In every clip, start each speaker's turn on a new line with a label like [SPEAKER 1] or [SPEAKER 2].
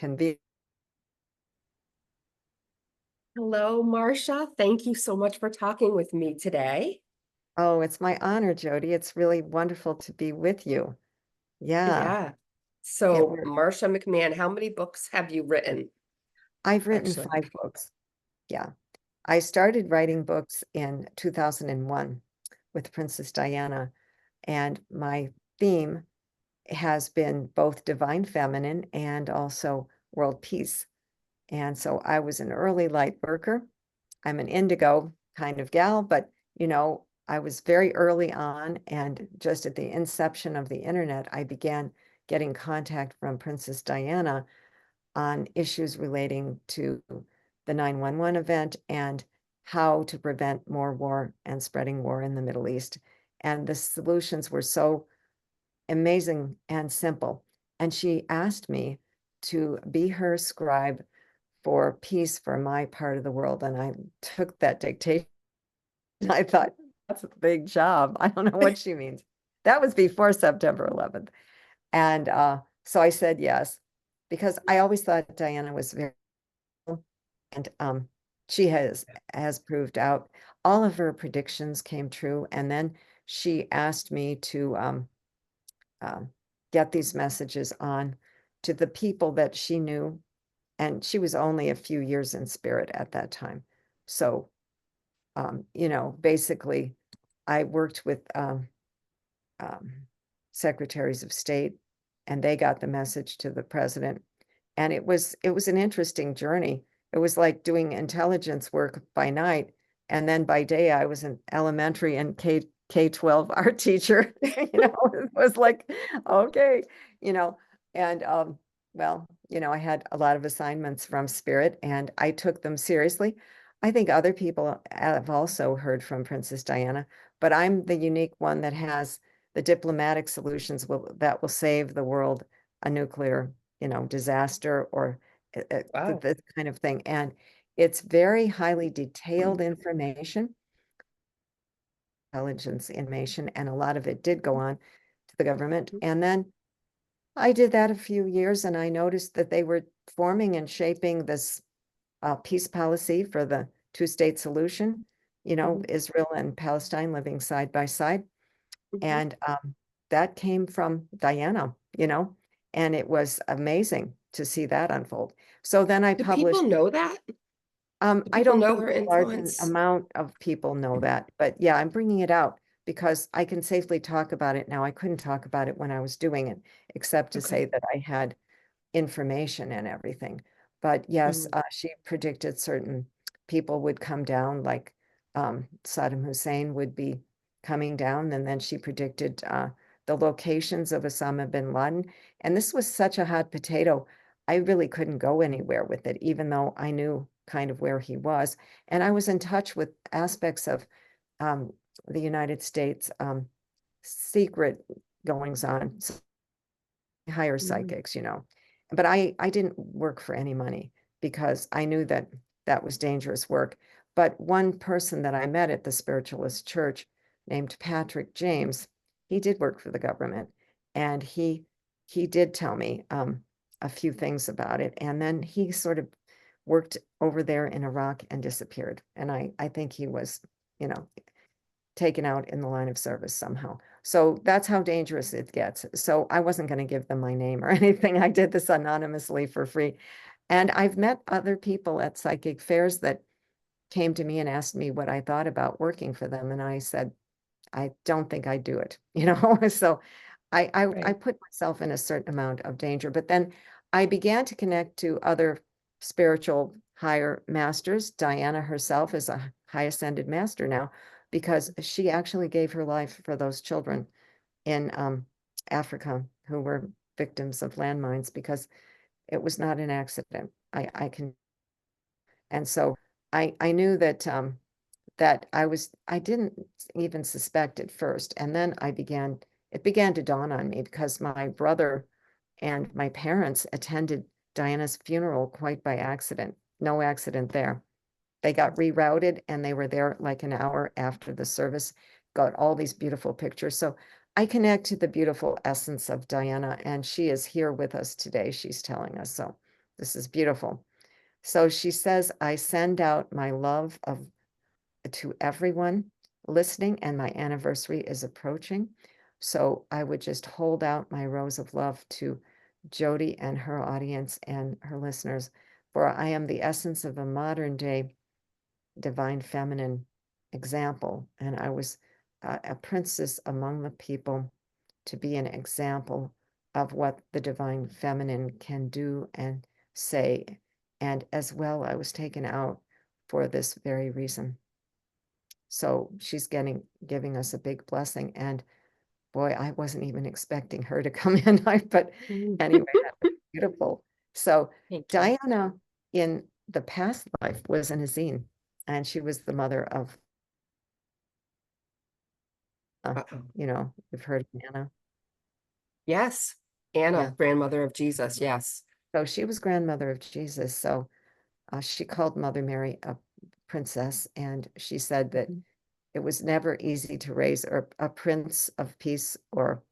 [SPEAKER 1] can be.
[SPEAKER 2] Hello, Marcia. Thank you so much for talking with me today.
[SPEAKER 1] Oh, it's my honor, Jody. It's really wonderful to be with you. Yeah,
[SPEAKER 2] Yeah.
[SPEAKER 1] it
[SPEAKER 2] So,
[SPEAKER 1] were,
[SPEAKER 2] Marcia McMahon, how many books have you written,
[SPEAKER 1] I've written
[SPEAKER 2] actually?
[SPEAKER 1] 5 books. Yeah. I started writing books in 2001 with Princess Diana, and my theme has been both divine feminine and also world peace. And so I was an early light worker. I'm an indigo kind of gal, but I was very early on, and just at the inception of the internet, I began getting contact from Princess Diana on issues relating to the 9/11 event and how to prevent more war and spreading war in the Middle East. And the solutions were so amazing and simple. And she asked me to be her scribe for peace for my part of the world. And I took that dictation. I thought, that's a big job. I don't know what she means. That was before September 11th. And so I said yes, because I always thought Diana was very, and she has proved out. All of her predictions came true. And then she asked me to um, get these messages on to the people that she knew. And she was only a few years in spirit at that time. So, basically, I worked with um, secretaries of state, and they got the message to the president. And it was an interesting journey. It was like doing intelligence work by night, and then by day I was an elementary and K-12 art teacher. It was like, okay, you know, and well, I had a lot of assignments from spirit, and I took them seriously. I think other people have also heard from Princess Diana, but I'm the unique one that has the diplomatic solutions that will save the world a nuclear, disaster, or
[SPEAKER 2] Wow.
[SPEAKER 1] this kind of thing. And it's very highly detailed information, intelligence information, and a lot of it did go on to the government. And then I did that a few years, and I noticed that they were forming and shaping this peace policy for the two-state solution,
[SPEAKER 2] Mhm,
[SPEAKER 1] Israel and Palestine living side by side.
[SPEAKER 2] mhm.
[SPEAKER 1] And that came from Diana, and it was amazing to see that unfold. So then I
[SPEAKER 2] Do people
[SPEAKER 1] published,
[SPEAKER 2] know that? Do
[SPEAKER 1] I
[SPEAKER 2] people
[SPEAKER 1] don't
[SPEAKER 2] know
[SPEAKER 1] think
[SPEAKER 2] her
[SPEAKER 1] a large
[SPEAKER 2] influence?
[SPEAKER 1] amount of people know that, but yeah, I'm bringing it out because I can safely talk about it now. I couldn't talk about it when I was doing it, except to say
[SPEAKER 2] Okay.
[SPEAKER 1] that I had information and everything. But yes,
[SPEAKER 2] Mm,
[SPEAKER 1] she predicted certain people would come down, like Saddam Hussein would be coming down, and then she predicted the locations of Osama bin Laden. And this was such a hot potato. I really couldn't go anywhere with it, even though I knew kind of where he was. And I was in touch with aspects of um, the United States secret goings on, hire
[SPEAKER 2] mm.
[SPEAKER 1] psychics, But I didn't work for any money because I knew that that was dangerous work. But one person that I met at the spiritualist church named Patrick James, he did work for the government, and he did tell me a few things about it. And then he sort of worked over there in Iraq and disappeared. And I think he was, you know, taken out in the line of service somehow. So that's how dangerous it gets. So I wasn't going to give them my name or anything. I did this anonymously for free. And I've met other people at psychic fairs that came to me and asked me what I thought about working for them. And I said, I don't think I'd do it, So I
[SPEAKER 2] Right.
[SPEAKER 1] put myself in a certain amount of danger. But then I began to connect to other spiritual higher masters. Diana herself is a high ascended master now because she actually gave her life for those children in Africa who were victims of landmines, because it was not an accident. I can, and so I knew that I didn't even suspect at first. And then it began to dawn on me because my brother and my parents attended Diana's funeral quite by accident. No accident there. They got rerouted and they were there like an hour after the service, got all these beautiful pictures. So I connect to the beautiful essence of Diana, and she is here with us today. She's telling us so. This is beautiful. So she says, I send out my love to everyone listening, and my anniversary is approaching. So I would just hold out my rose of love to Jody and her audience and her listeners, for I am the essence of a modern day divine feminine example. And I was a princess among the people to be an example of what the divine feminine can do and say. And as well, I was taken out for this very reason. So she's giving us a big blessing. And boy, I wasn't even expecting her to come in. But anyway, that was beautiful. So
[SPEAKER 2] Thank you.
[SPEAKER 1] Diana in the past life was an Azine, and she was the mother of, you've heard of Anna.
[SPEAKER 2] Yes. Anna,
[SPEAKER 1] Yeah.
[SPEAKER 2] grandmother of Jesus. Yes.
[SPEAKER 1] So she was grandmother of Jesus. So she called Mother Mary a princess, and she said that it was never easy to raise a prince of peace, or,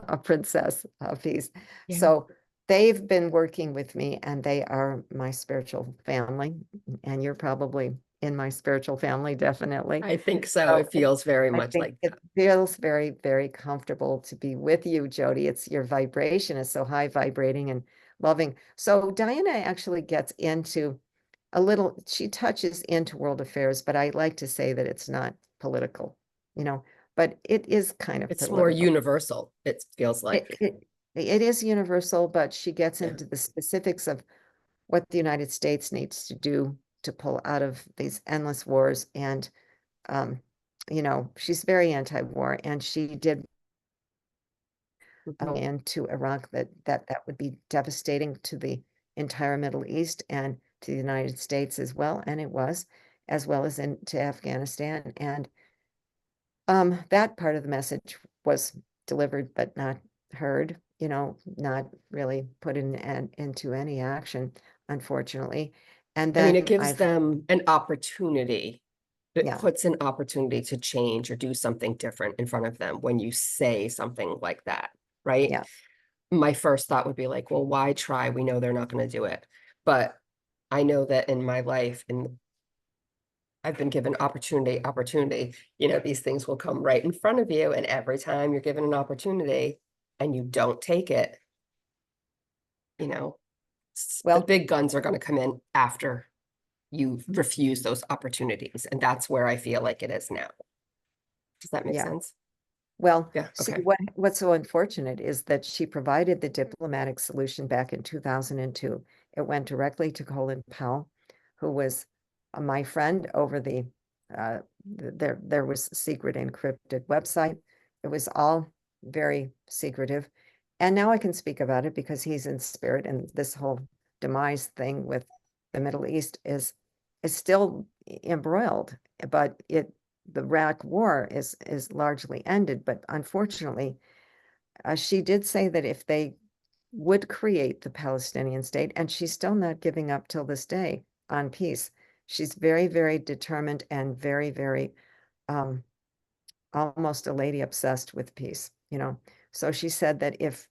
[SPEAKER 1] a princess of peace.
[SPEAKER 2] Yeah.
[SPEAKER 1] So they've been working with me, and they are my spiritual family. And you're probably in my spiritual family, definitely.
[SPEAKER 2] I think so.
[SPEAKER 1] So
[SPEAKER 2] It feels very
[SPEAKER 1] I
[SPEAKER 2] much
[SPEAKER 1] think
[SPEAKER 2] like
[SPEAKER 1] it
[SPEAKER 2] that.
[SPEAKER 1] feels very, very comfortable to be with you, Jody. It's your vibration is so high vibrating and loving. So Diana actually gets into she touches into world affairs, but I like to say that it's not political, but it is kind of
[SPEAKER 2] It's more
[SPEAKER 1] political.
[SPEAKER 2] universal, it feels like.
[SPEAKER 1] It is universal, but she gets
[SPEAKER 2] Yeah.
[SPEAKER 1] into the specifics of what the United States needs to do to pull out of these endless wars. And she's very anti-war, and she did
[SPEAKER 2] Mhm.
[SPEAKER 1] into Iraq that would be devastating to the entire Middle East and to the United States as well, and it was, as well as into Afghanistan. And that part of the message was delivered but not heard, not really put into any action, unfortunately. And
[SPEAKER 2] I mean, it
[SPEAKER 1] then
[SPEAKER 2] gives them an opportunity. It
[SPEAKER 1] yeah,
[SPEAKER 2] puts an opportunity to change or do something different in front of them when you say something like that, right?
[SPEAKER 1] yeah,
[SPEAKER 2] My first thought would be like, well, why try? We know they're not going to do it. But I know that in my life, and I've been given opportunity, these things will come right in front of you. And every time you're given an opportunity and you don't take it, the
[SPEAKER 1] well,
[SPEAKER 2] big guns are going to come in after you refuse those opportunities. And that's where I feel like it is now. Does that make
[SPEAKER 1] yeah.
[SPEAKER 2] sense?
[SPEAKER 1] Well,
[SPEAKER 2] Yeah.
[SPEAKER 1] see,
[SPEAKER 2] Okay.
[SPEAKER 1] what's so unfortunate is that she provided the diplomatic solution back in 2002. It went directly to Colin Powell, who was my friend over there was a secret encrypted website. It was all very secretive. And now I can speak about it because he's in spirit, and this whole demise thing with the Middle East is still embroiled, but the Iraq war is largely ended. But unfortunately, she did say that if they would create the Palestinian state, and she's still not giving up till this day on peace. She's very, very determined and very, very almost a lady obsessed with peace, So she said that if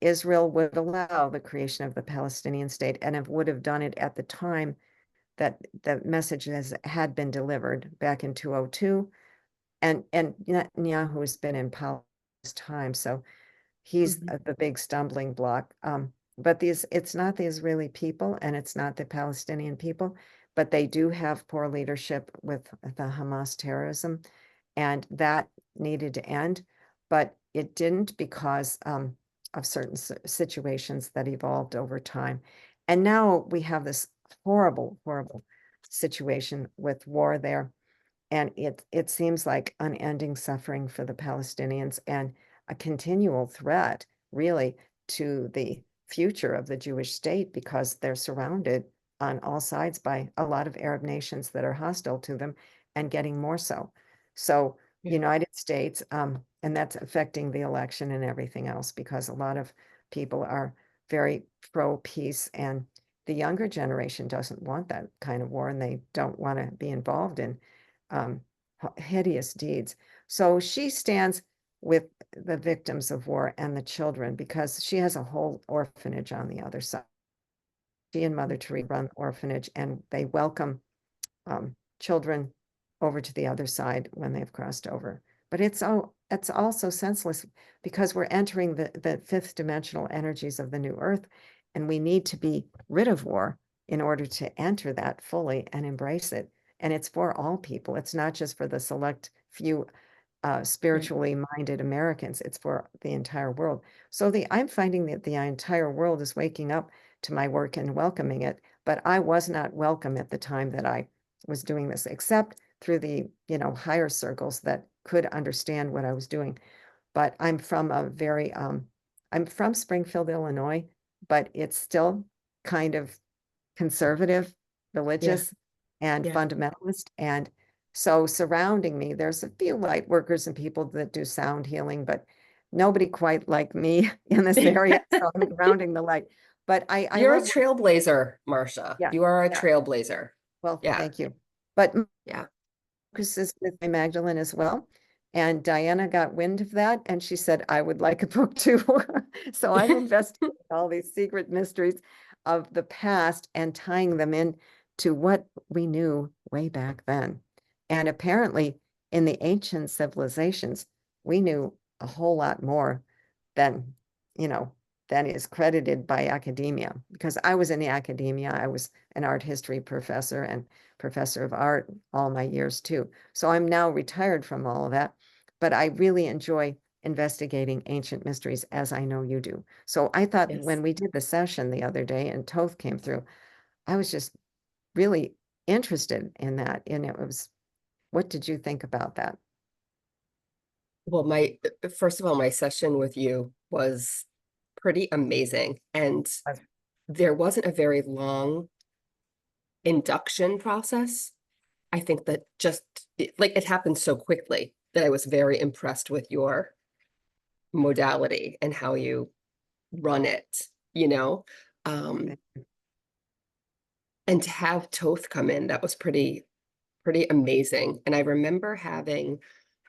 [SPEAKER 1] Israel would allow the creation of the Palestinian state, and it would have done it at the time that the message had been delivered back in 2002, and Netanyahu has been in power this time, so he's the big stumbling block. But it's not the Israeli people, and it's not the Palestinian people, but they do have poor leadership with the Hamas terrorism, and that needed to end, but it didn't because of certain situations that evolved over time. And now we have this horrible, horrible situation with war there. And it seems like unending suffering for the Palestinians, and a continual threat, really, to the future of the Jewish state, because they're surrounded on all sides by a lot of Arab nations that are hostile to them, and getting more so. So
[SPEAKER 2] Yeah.
[SPEAKER 1] United States, and that's affecting the election and everything else, because a lot of people are very pro-peace, and the younger generation doesn't want that kind of war, and they don't want to be involved in hideous deeds. So she stands with the victims of war and the children, because she has a whole orphanage on the other side. she and Mother Teresa run the orphanage, and they welcome children over to the other side when they've crossed over. But it's also senseless, because we're entering the fifth dimensional energies of the new earth, and we need to be rid of war in order to enter that fully and embrace it. And it's for all people. It's not just for the select few spiritually minded Americans. It's for the entire world. So I'm finding that the entire world is waking up to my work and welcoming it. But I was not welcome at the time that I was doing this, except through the, higher circles that could understand what I was doing. But I'm from I'm from Springfield, Illinois, but it's still kind of conservative,
[SPEAKER 2] Yeah.
[SPEAKER 1] religious, and
[SPEAKER 2] Yeah.
[SPEAKER 1] fundamentalist. And so surrounding me, there's a few light workers and people that do sound healing, but nobody quite like me in this area. So I'm grounding the light. But I
[SPEAKER 2] You're a
[SPEAKER 1] love,
[SPEAKER 2] trailblazer, Marcia.
[SPEAKER 1] yeah,
[SPEAKER 2] You are a
[SPEAKER 1] yeah.
[SPEAKER 2] trailblazer.
[SPEAKER 1] Well,
[SPEAKER 2] Yeah.
[SPEAKER 1] thank you. But
[SPEAKER 2] Yeah.
[SPEAKER 1] focuses with my Magdalene as well. And Diana got wind of that, and she said, I would like a book too. So I'm investigating all these secret mysteries of the past and tying them in to what we knew way back then. And apparently, in the ancient civilizations, we knew a whole lot more than, you know, than is credited by academia. Because I was in the academia, I was an art history professor and professor of art all my years too. So I'm now retired from all of that, but I really enjoy investigating ancient mysteries, as I know you do. So I thought
[SPEAKER 2] Yes.
[SPEAKER 1] when we did the session the other day and Toth came through, I was just really interested in that. And what did you think about that?
[SPEAKER 2] Well, first of all, my session with you was pretty amazing. And there wasn't a very long induction process. I think that it happened so quickly that I was very impressed with your modality and how you run it, you know? Um, and to have Toth come in, that was pretty amazing. And I remember having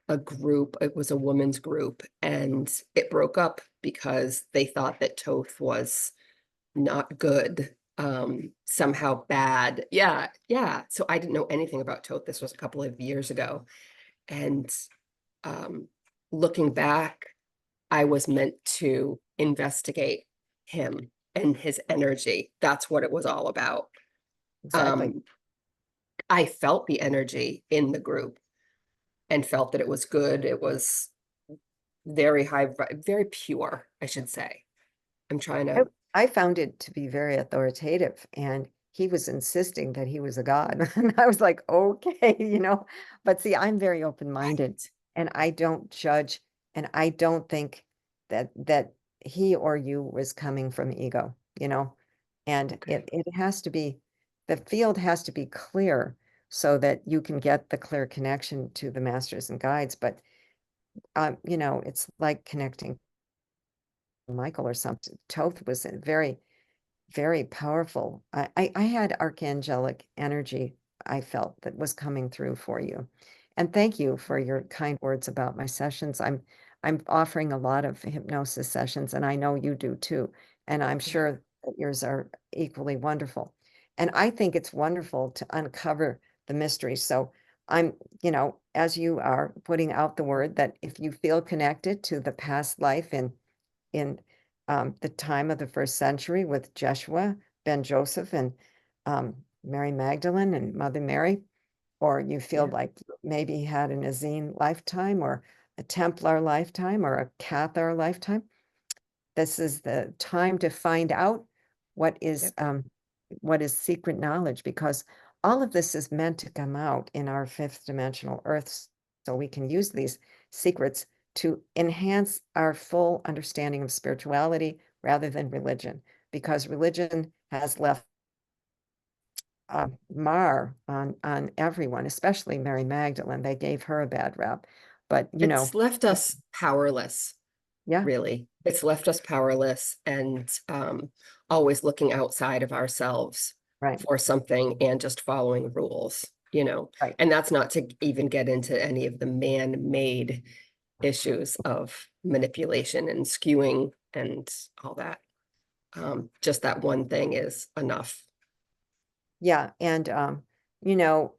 [SPEAKER 2] a group, it was a women's group, and it broke up because they thought that Toth was not good, somehow bad. Yeah, yeah. So I didn't know anything about Toth. This was a couple of years ago. And um, looking back, I was meant to investigate him and his energy. That's what it was all about.
[SPEAKER 1] Exactly.
[SPEAKER 2] Um, I felt the energy in the group and felt that it was good. It was very very pure, I should say. I'm trying
[SPEAKER 1] I,
[SPEAKER 2] to,
[SPEAKER 1] I found it to be very authoritative, and he was insisting that he was a god. And I was like, okay, But see, I'm very open-minded,
[SPEAKER 2] right,
[SPEAKER 1] and I don't judge, and I don't think that he or you was coming from ego. And
[SPEAKER 2] okay.
[SPEAKER 1] it has to be, the field has to be clear so that you can get the clear connection to the masters and guides. But it's like connecting Michael or something. Toth was a very, very powerful. I had archangelic energy, I felt, that was coming through for you. And thank you for your kind words about my sessions. I'm offering a lot of hypnosis sessions, and I know you do too. And I'm
[SPEAKER 2] Yeah.
[SPEAKER 1] sure that yours are equally wonderful. And I think it's wonderful to uncover the mystery. So as you are putting out the word that if you feel connected to the past life in the time of the first century with Jeshua, Ben Joseph, and Mary Magdalene and Mother Mary, or you feel
[SPEAKER 2] Yeah.
[SPEAKER 1] like maybe you had an Essene lifetime or a Templar lifetime or a Cathar lifetime. This is the time to find out what is
[SPEAKER 2] Yep.
[SPEAKER 1] um, what is secret knowledge, because all of this is meant to come out in our fifth dimensional Earth, so we can use these secrets to enhance our full understanding of spirituality rather than religion, because religion has left mar on everyone, especially Mary Magdalene. They gave her a bad rap, but
[SPEAKER 2] It's left us powerless,
[SPEAKER 1] yeah,
[SPEAKER 2] really. It's left us powerless and always looking outside of ourselves
[SPEAKER 1] right,
[SPEAKER 2] for something and just following rules, you know.
[SPEAKER 1] right.
[SPEAKER 2] And that's not to even get into any of the man-made issues of manipulation and skewing and all that. just that one thing is enough.
[SPEAKER 1] Yeah. And, you know,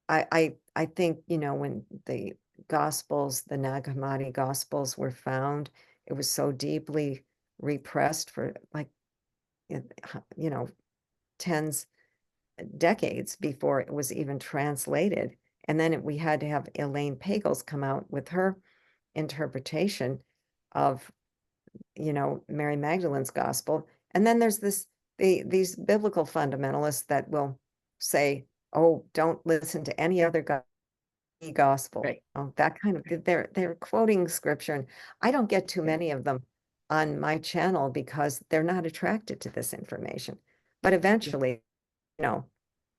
[SPEAKER 1] I think, you know, when the Gospels, the Nag Hammadi Gospels were found, it was so deeply repressed for like, you know, tens, decades before it was even translated. And then we had to have Elaine Pagels come out with her interpretation of, you know, Mary Magdalene's gospel. And then there's these biblical fundamentalists that will say, oh, don't listen to any other gospel.
[SPEAKER 2] Right.
[SPEAKER 1] Oh, that kind of, they're quoting scripture. And I don't get too many of them on my channel because they're not attracted to this information. But eventually, you know,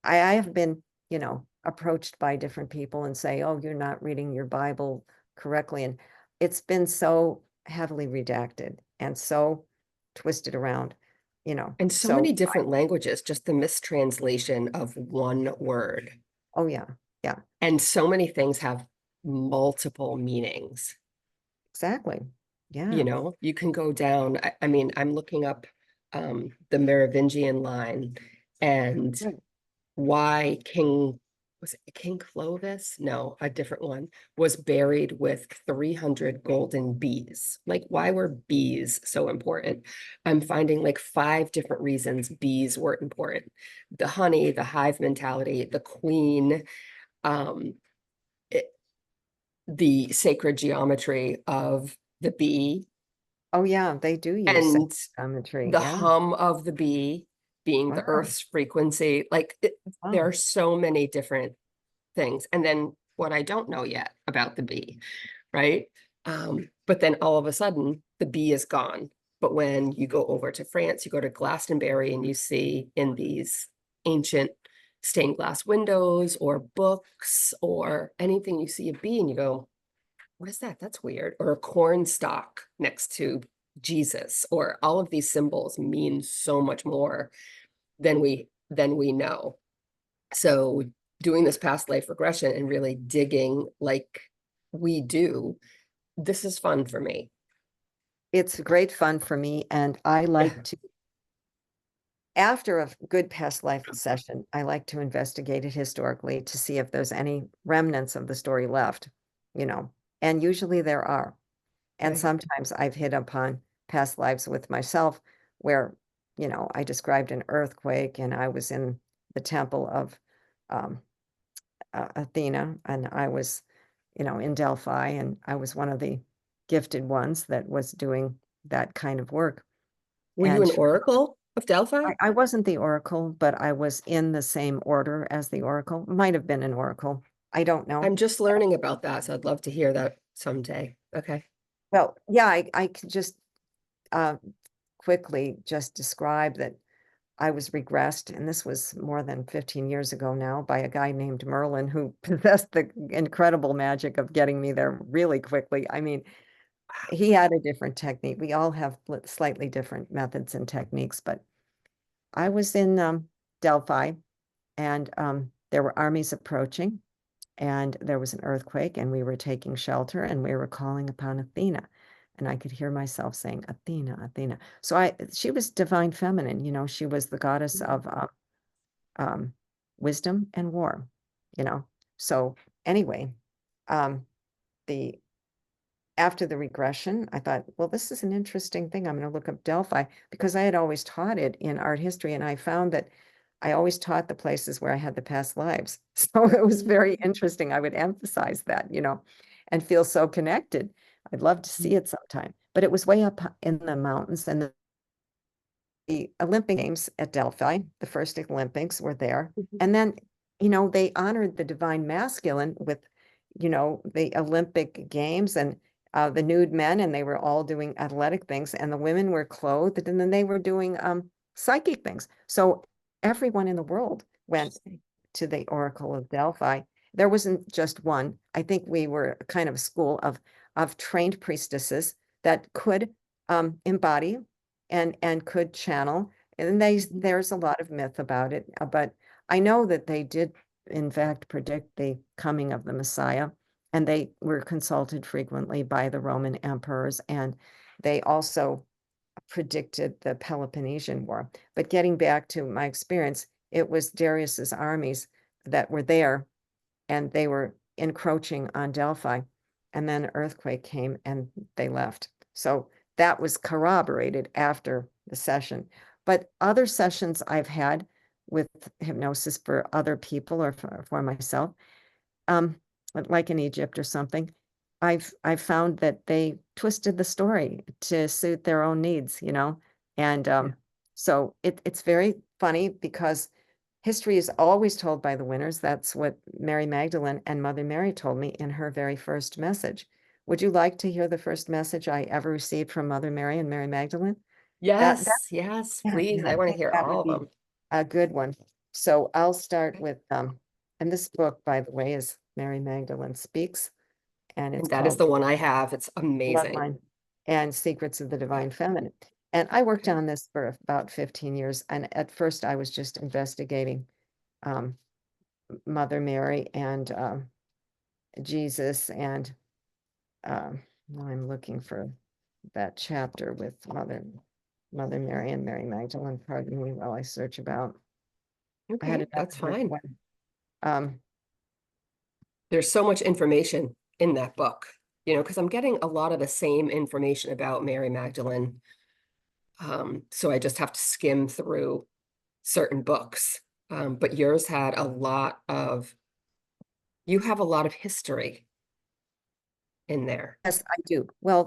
[SPEAKER 1] I have been, you know, approached by different people and say, oh, you're not reading your Bible correctly. And it's been so heavily redacted and so twisted around, you know.
[SPEAKER 2] And so many different languages, just the mistranslation of one word.
[SPEAKER 1] Oh, yeah. Yeah,
[SPEAKER 2] And so many things have multiple meanings.
[SPEAKER 1] exactly. Yeah.
[SPEAKER 2] You know, you can go down, I mean, I'm looking up the Merovingian line and
[SPEAKER 1] Right.
[SPEAKER 2] why was it King Clovis? No, a different one, was buried with 300 golden bees. Like, why were bees so important? I'm finding like 5 different reasons bees were important. The honey, the hive mentality, the queen, um, the sacred geometry of the bee,
[SPEAKER 1] Oh, yeah. They do use
[SPEAKER 2] and
[SPEAKER 1] geometry.
[SPEAKER 2] the
[SPEAKER 1] Yeah.
[SPEAKER 2] hum of the bee being the
[SPEAKER 1] Wow.
[SPEAKER 2] earth's frequency. Like there
[SPEAKER 1] Wow.
[SPEAKER 2] are so many different things. And then what I don't know yet about the bee, right? But then all of a sudden the bee is gone. But when you go over to France, you go to Glastonbury and you see in these ancient stained glass windows or books or anything, you see a bee and you go, what is that? That's weird. Or a corn stalk next to Jesus, or all of these symbols mean so much more than we know. So doing this past life regression and really digging like we do, this is fun for me.
[SPEAKER 1] It's great fun for me. And I like to, after a good past life session, I like to investigate it historically to see if there's any remnants of the story left, you know, and usually there are. And
[SPEAKER 2] Right.
[SPEAKER 1] sometimes I've hit upon past lives with myself where, you know, I described an earthquake and I was in the temple of um, Athena and I was, you know, in Delphi and I was one of the gifted ones that was doing that kind of work.
[SPEAKER 2] Were you
[SPEAKER 1] And
[SPEAKER 2] an oracle of Delphi?
[SPEAKER 1] I wasn't the oracle, but I was in the same order as the oracle. Might have been an oracle. I don't know.
[SPEAKER 2] I'm just learning about that, so I'd love to hear that someday. Okay.
[SPEAKER 1] Well, yeah, I could just uh, quickly just describe that I was regressed, and this was more than 15 years ago now, by a guy named Merlin who possessed the incredible magic of getting me there really quickly. I mean, he had a different technique. We all have slightly different methods and techniques, but I was in Delphi, and there were armies approaching, and there was an earthquake, and we were taking shelter, and we were calling upon Athena. And I could hear myself saying, Athena, Athena. So she was divine feminine, you know, she was the goddess of um, wisdom and war, you know. So anyway, um, the after the regression, I thought, well, this is an interesting thing. I'm going to look up Delphi because I had always taught it in art history, and I found that I always taught the places where I had the past lives. So it was very interesting. I would emphasize that, you know, and feel so connected. I'd love to see it sometime. But it was way up in the mountains, and the Olympic Games at Delphi, the first Olympics were there.
[SPEAKER 2] Mhm.
[SPEAKER 1] And then, you know, they honored the divine masculine with, you know, the Olympic Games and the nude men, and they were all doing athletic things, and the women were clothed, and then they were doing psychic things. So everyone in the world went to the Oracle of Delphi. There wasn't just one. I think we were kind of a school of trained priestesses that could embody and could channel. And there's a lot of myth about it, but I know that they did in fact predict the coming of the Messiah, and they were consulted frequently by the Roman emperors, and they also predicted the Peloponnesian War. But getting back to my experience, it was Darius's armies that were there, and they were encroaching on Delphi, and then an earthquake came and they left. So that was corroborated after the session. But other sessions I've had with hypnosis for other people or for myself, um, like in Egypt or something, I've found that they twisted the story to suit their own needs, and
[SPEAKER 2] Yeah.
[SPEAKER 1] so it's very funny because history is always told by the winners. That's what Mary Magdalene and Mother Mary told me in her very first message. Would you like to hear the first message I ever received from Mother Mary and Mary Magdalene? That
[SPEAKER 2] Yes, yes, please.
[SPEAKER 1] yeah,
[SPEAKER 2] I
[SPEAKER 1] I
[SPEAKER 2] want to
[SPEAKER 1] think
[SPEAKER 2] hear
[SPEAKER 1] that
[SPEAKER 2] all
[SPEAKER 1] would
[SPEAKER 2] of
[SPEAKER 1] be
[SPEAKER 2] them.
[SPEAKER 1] a good one. So I'll start with and this book, by the way, is Mary Magdalene Speaks, and it's
[SPEAKER 2] And that is
[SPEAKER 1] called
[SPEAKER 2] the one I have. It's amazing.
[SPEAKER 1] Bloodline and Secrets of the Divine Feminine. And I worked
[SPEAKER 2] Okay.
[SPEAKER 1] on this for about 15 years. And at first I was just investigating um, Mother Mary and Jesus. And well, I'm looking for that chapter with Mother Mary and Mary Magdalene. Pardon me while I search about. I had
[SPEAKER 2] Okay, that's
[SPEAKER 1] another
[SPEAKER 2] fine.
[SPEAKER 1] one. Um,
[SPEAKER 2] There's so much information in that book, because I'm getting a lot of the same information about Mary Magdalene. So I just have to skim through certain books. But yours had you have a lot of history in there.
[SPEAKER 1] yes, I do. Well,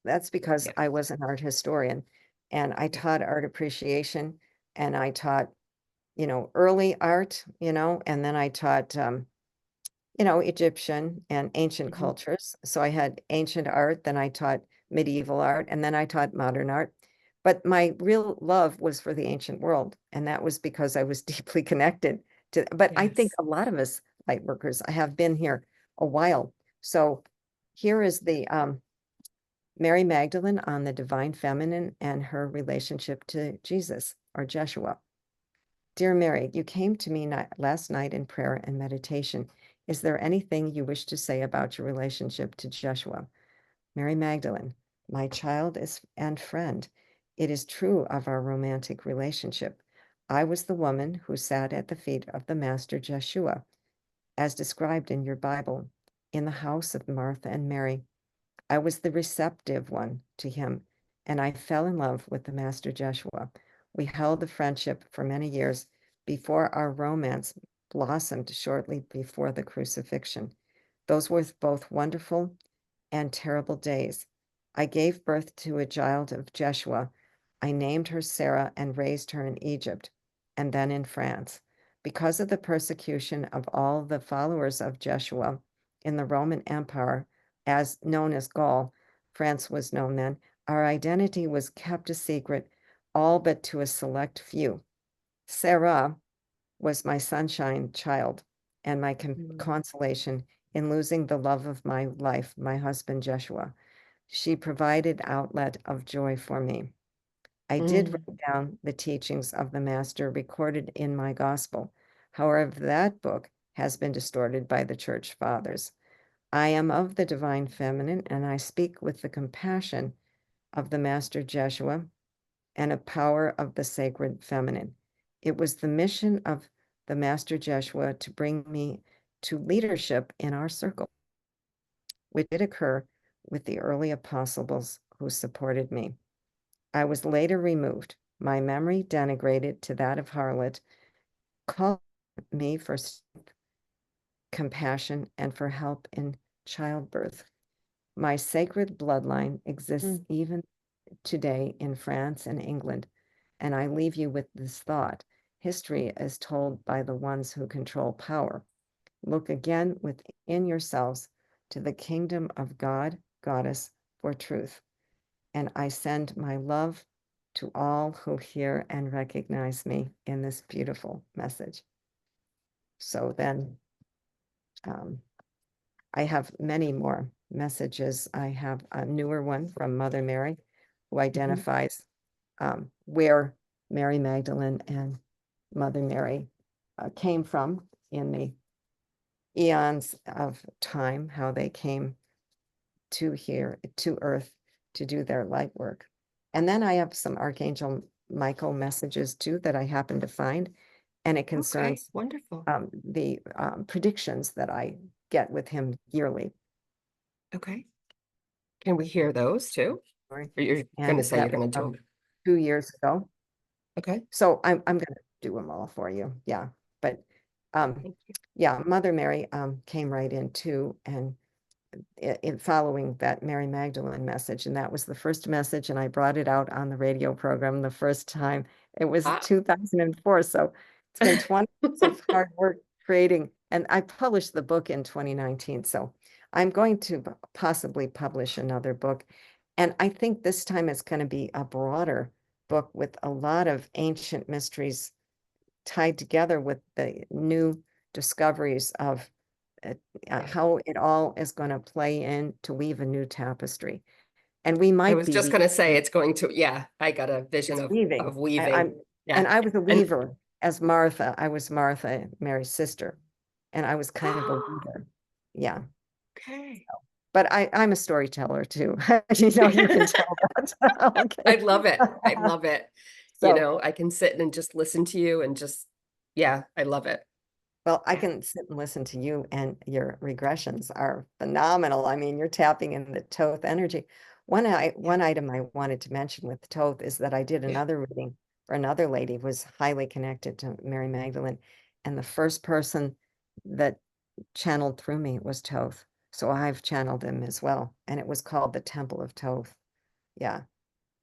[SPEAKER 1] that's because
[SPEAKER 2] Yeah.
[SPEAKER 1] I was an art historian and I
[SPEAKER 2] Yeah.
[SPEAKER 1] taught art appreciation and I taught early art, and then I taught, Egyptian and ancient
[SPEAKER 2] Mhm.
[SPEAKER 1] cultures. So I had ancient art, then I taught medieval art, and then I taught modern art. But my real love was for the ancient world, and that was because I was deeply connected to, but I think
[SPEAKER 2] Yes.
[SPEAKER 1] a lot of us light workers have been here a while. So here is the Mary Magdalene on the divine feminine and her relationship to Jesus or Jeshua. Dear Mary, you came to me last night in prayer and meditation. Is there anything you wish to say about your relationship to Jeshua? Mary Magdalene, my child is and friend. It is true of our romantic relationship. I was the woman who sat at the feet of the Master Jeshua, as described in your Bible, in the house of Martha and Mary. I was the receptive one to him, and I fell in love with the Master Jeshua. We held a friendship for many years before our romance blossomed shortly before the crucifixion. Those were both wonderful and terrible days. I gave birth to a child of Jeshua. I named her Sarah and raised her in Egypt and then in France. Because of the persecution of all the followers of Jeshua in the Roman Empire, as known as Gaul, France was known then, our identity was kept a secret, all but to a select few. Sarah was my sunshine child and my
[SPEAKER 2] Mm.
[SPEAKER 1] consolation in losing the love of my life, my husband Jeshua. She provided outlet of joy for me. I did
[SPEAKER 2] Mm.
[SPEAKER 1] write down the teachings of the Master recorded in my gospel. However, that book has been distorted by the church fathers. I am of the divine feminine, and I speak with the compassion of the Master Jeshua and a power of the sacred feminine. It was the mission of the Master Jeshua to bring me to leadership in our circle, which did occur with the early apostles who supported me. I was later removed, my memory denigrated to that of harlot, called me for compassion and for help in childbirth. My sacred bloodline exists
[SPEAKER 2] Mm.
[SPEAKER 1] even today in France and England, and I leave you with this thought. History is told by the ones who control power. Look again within yourselves to the kingdom of God, Goddess, for truth. And I send my love to all who hear and recognize me in this beautiful message. So then I have many more messages. I have a newer one from Mother Mary, who
[SPEAKER 2] Mhm.
[SPEAKER 1] identifies where Mary Magdalene and Mother Mary came from in the eons of time, how they came to here, to Earth, to do their light work. And then I have some Archangel Michael messages too that I happen to find, and it
[SPEAKER 2] Okay,
[SPEAKER 1] concerns
[SPEAKER 2] wonderful.
[SPEAKER 1] the predictions that I get with him yearly.
[SPEAKER 2] Okay. Can we hear those too? Or you're going to
[SPEAKER 1] And
[SPEAKER 2] say
[SPEAKER 1] that
[SPEAKER 2] you're going to do
[SPEAKER 1] from
[SPEAKER 2] them?
[SPEAKER 1] 2 years ago.
[SPEAKER 2] Okay.
[SPEAKER 1] So I'm gonna do them all for you. Yeah. But
[SPEAKER 2] Thank you.
[SPEAKER 1] yeah, Mother Mary came right in too, and in following that Mary Magdalene message, and that was the first message, and I brought it out on the radio program the first time. It was
[SPEAKER 2] Ah.
[SPEAKER 1] 2004, so it's been 20 years of hard work creating, and I published the book in 2019, so I'm going to possibly publish another book, and I think this time it's going to be a broader book with a lot of ancient mysteries tied together with the new discoveries of how it all is going to play in to weave a new tapestry. And we
[SPEAKER 2] I
[SPEAKER 1] might
[SPEAKER 2] was
[SPEAKER 1] be
[SPEAKER 2] just going to say it's going to, yeah, I got a vision
[SPEAKER 1] it's
[SPEAKER 2] of
[SPEAKER 1] weaving.
[SPEAKER 2] weaving.
[SPEAKER 1] And
[SPEAKER 2] Yeah.
[SPEAKER 1] I was a
[SPEAKER 2] And
[SPEAKER 1] weaver as Martha. I was Martha, Mary's sister, and I was kind of a weaver. Yeah.
[SPEAKER 2] okay.
[SPEAKER 1] But I'm a storyteller too. You can tell that.
[SPEAKER 2] I
[SPEAKER 1] Okay.
[SPEAKER 2] love it. I love it.
[SPEAKER 1] So,
[SPEAKER 2] I can sit and just listen to you and just, yeah, I love it.
[SPEAKER 1] well, I
[SPEAKER 2] Yeah.
[SPEAKER 1] can sit and listen to you, and your regressions are phenomenal. I mean, you're tapping in the Thoth energy.
[SPEAKER 2] Yeah.
[SPEAKER 1] One item I wanted to mention with Thoth is that I did
[SPEAKER 2] Yeah.
[SPEAKER 1] another reading for another lady who was highly connected to Mary Magdalene, and the first person that channeled through me was Thoth. So I've channeled him as well, and it was called the Temple of Thoth. Yeah.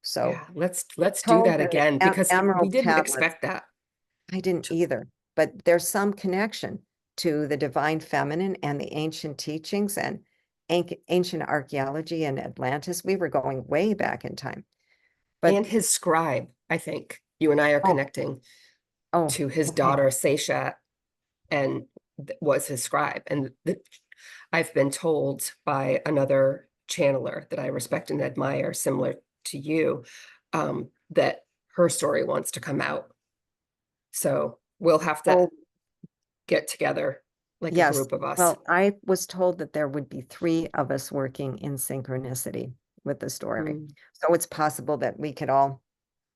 [SPEAKER 1] So
[SPEAKER 2] Yeah. Let's do
[SPEAKER 1] Thoth
[SPEAKER 2] that
[SPEAKER 1] and the
[SPEAKER 2] again because we
[SPEAKER 1] emerald
[SPEAKER 2] didn't
[SPEAKER 1] tablets.
[SPEAKER 2] expect that.
[SPEAKER 1] I didn't either, but there's some connection to the divine feminine and the ancient teachings and ancient archaeology in Atlantis. We were going way back in time. But
[SPEAKER 2] And his scribe, I think you and I are
[SPEAKER 1] oh,
[SPEAKER 2] connecting
[SPEAKER 1] oh,
[SPEAKER 2] to his
[SPEAKER 1] okay.
[SPEAKER 2] daughter, Seisha, and was his scribe. And I've been told by another channeler that I respect and admire, similar to you, that her story wants to come out. So we'll have to
[SPEAKER 1] Oh,
[SPEAKER 2] get together like a
[SPEAKER 1] yes.
[SPEAKER 2] group of us.
[SPEAKER 1] Well, I was told that there would be three of us working in synchronicity with the story.
[SPEAKER 2] Mm,
[SPEAKER 1] So it's possible that we could all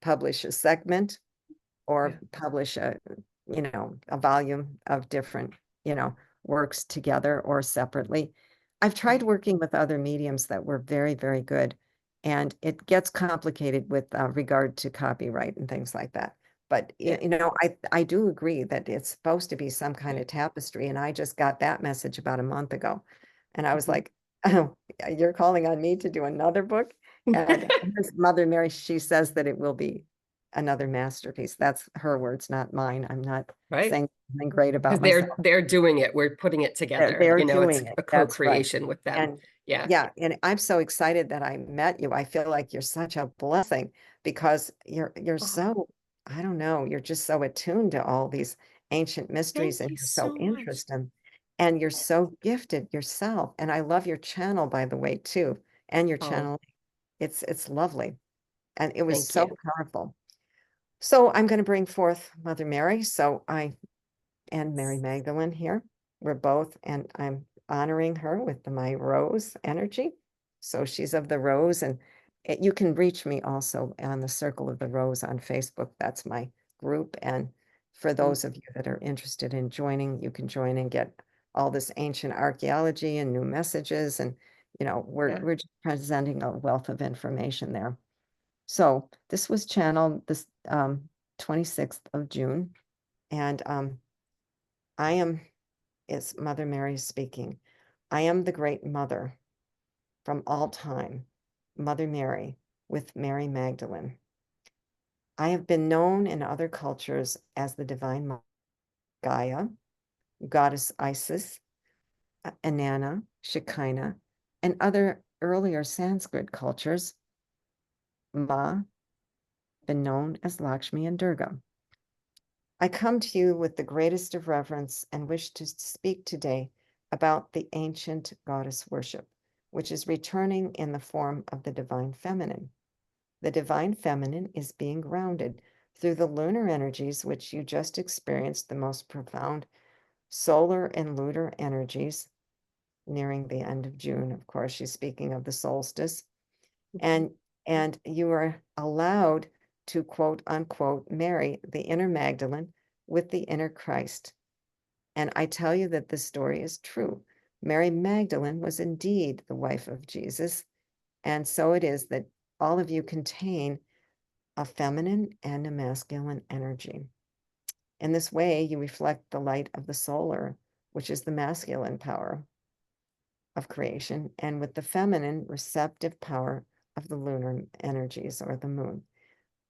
[SPEAKER 1] publish a segment
[SPEAKER 2] yeah,
[SPEAKER 1] or publish a volume of different, works together or separately. I've tried
[SPEAKER 2] right.
[SPEAKER 1] working with other mediums that were very, very good, and it gets complicated with regard to copyright and things like that. But
[SPEAKER 2] Yeah,
[SPEAKER 1] I do agree that it's supposed to be some kind of tapestry, and I just got that message about a month ago, and I was
[SPEAKER 2] mhm.
[SPEAKER 1] like, "Oh, you're calling on me to do another book?" And here's Mother Mary, she says that it will be another masterpiece. That's her words, not mine. I'm not
[SPEAKER 2] Right.
[SPEAKER 1] saying something great
[SPEAKER 2] Because
[SPEAKER 1] about myself.
[SPEAKER 2] they're doing it. We're putting it together.
[SPEAKER 1] They're
[SPEAKER 2] It's
[SPEAKER 1] doing it.
[SPEAKER 2] a
[SPEAKER 1] That's right.
[SPEAKER 2] co-creation with them.
[SPEAKER 1] And
[SPEAKER 2] Yeah.
[SPEAKER 1] yeah, and I'm so excited that I met you. I feel like you're such a blessing because you're
[SPEAKER 2] Oh,
[SPEAKER 1] so, I don't know, you're just so attuned to all these ancient
[SPEAKER 2] thank
[SPEAKER 1] mysteries, and
[SPEAKER 2] you
[SPEAKER 1] you're so
[SPEAKER 2] so much.
[SPEAKER 1] interested, and you're so gifted yourself. And I love your channel, by the way, too. And your
[SPEAKER 2] Oh,
[SPEAKER 1] channel. It's lovely. And it was
[SPEAKER 2] thank
[SPEAKER 1] so
[SPEAKER 2] you.
[SPEAKER 1] powerful. So I'm going to bring forth Mother Mary. So I and Mary Magdalene here. We're both, and I'm honoring her with my rose energy. So she's of the rose, and you can reach me also on the Circle of the Rose on Facebook. That's my group. And for
[SPEAKER 2] Mm,
[SPEAKER 1] those of you that are interested in joining, you can join and get all this ancient archaeology and new messages. And,
[SPEAKER 2] yeah.
[SPEAKER 1] we're just presenting a wealth of information there. So this was channeled this 26th of June. And I am, is Mother Mary speaking. I am the great mother from all time, Mother Mary with Mary Magdalene. I have been known in other cultures as the divine Gaia, goddess Isis, Inanna, Shekinah, and other earlier Sanskrit cultures, Ma, been known as Lakshmi and Durga. I come to you with the greatest of reverence and wish to speak today about the ancient goddess worship, which is returning in the form of the divine feminine. The divine feminine is being grounded through the lunar energies, which you just experienced, the most profound solar and lunar energies nearing the end of June. Of course, she's speaking of the solstice.
[SPEAKER 2] Mhm.
[SPEAKER 1] And And you are allowed to quote unquote marry the inner Magdalene with the inner Christ. And I tell you that this story is true. Mary Magdalene was indeed the wife of Jesus. And so it is that all of you contain a feminine and a masculine energy. In this way, you reflect the light of the solar, which is the masculine power of creation, and with the feminine receptive power of the lunar energies or the moon.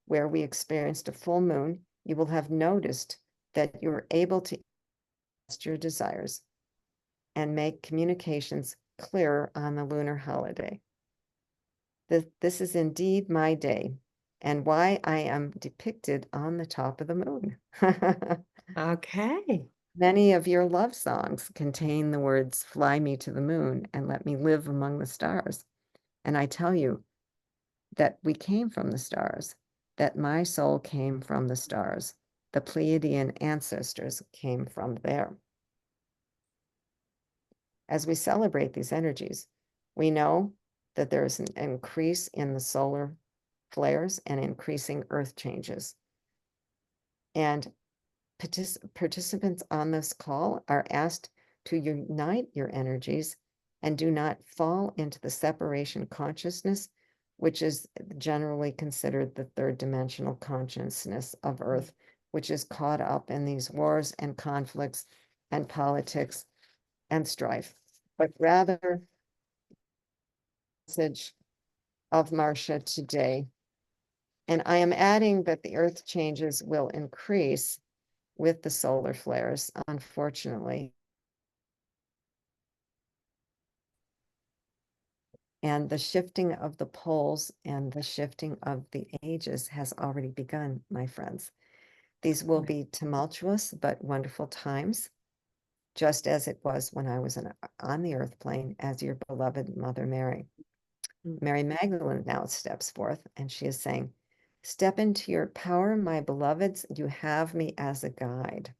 [SPEAKER 1] Where we experienced a full moon, you will have noticed that you are able to express your desires and make communications clearer on the lunar holiday. This is indeed my day, and why I am depicted on the top of the moon.
[SPEAKER 2] Okay.
[SPEAKER 1] Many of your love songs contain the words, "Fly me to the moon and let me live among the stars." And I tell you that we came from the stars, that my soul came from the stars. The Pleiadian ancestors came from there. As we celebrate these energies, we know that there's an increase in the solar flares and increasing earth changes. And participants on this call are asked to unite your energies and do not fall into the separation consciousness, which is generally considered the third dimensional consciousness of Earth, which is caught up in these wars and conflicts and politics and strife, but rather message of Marcia today. And I am adding that the Earth changes will increase with the solar flares, unfortunately. And the shifting of the poles and the shifting of the ages has already begun, my friends. These will be tumultuous but wonderful times, just as it was when I was on the earth plane as your beloved Mother Mary. Mary Magdalene now steps forth, and she is saying, "Step into your power, my beloveds. You have me as a guide."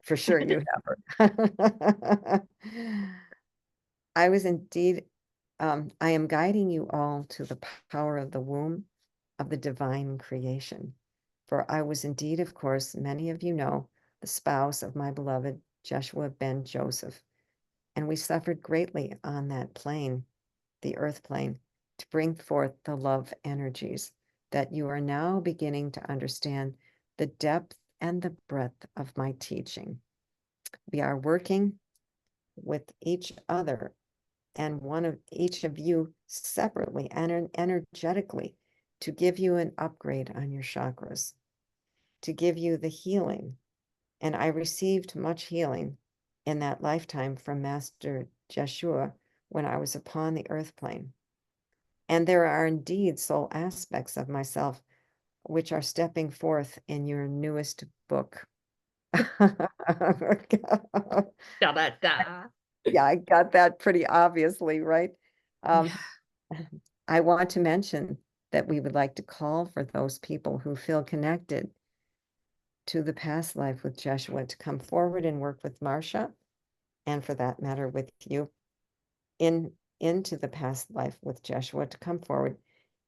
[SPEAKER 1] For sure you have her. I was indeed, I am guiding you all to the power of the womb of the divine creation. For I was indeed, of course, many of you know, the spouse of my beloved Joshua ben Joseph. And we suffered greatly on that plane, the earth plane, to bring forth the love energies that you are now beginning to understand the depth and the breadth of my teaching. We are working with each other and one of each of you separately and energetically to give you an upgrade on your chakras, to give you the healing. And I received much healing in that lifetime from Master Yeshua when I was upon the earth plane. And there are indeed soul aspects of myself which are stepping forth in your newest book.
[SPEAKER 2] Da, da, da.
[SPEAKER 1] Yeah, I got that pretty obviously, right?
[SPEAKER 2] Yeah.
[SPEAKER 1] I want to mention that we would like to call for those people who feel connected to the past life with Joshua to come forward and work with Marcia, and for that matter with you, into the past life with Joshua to come forward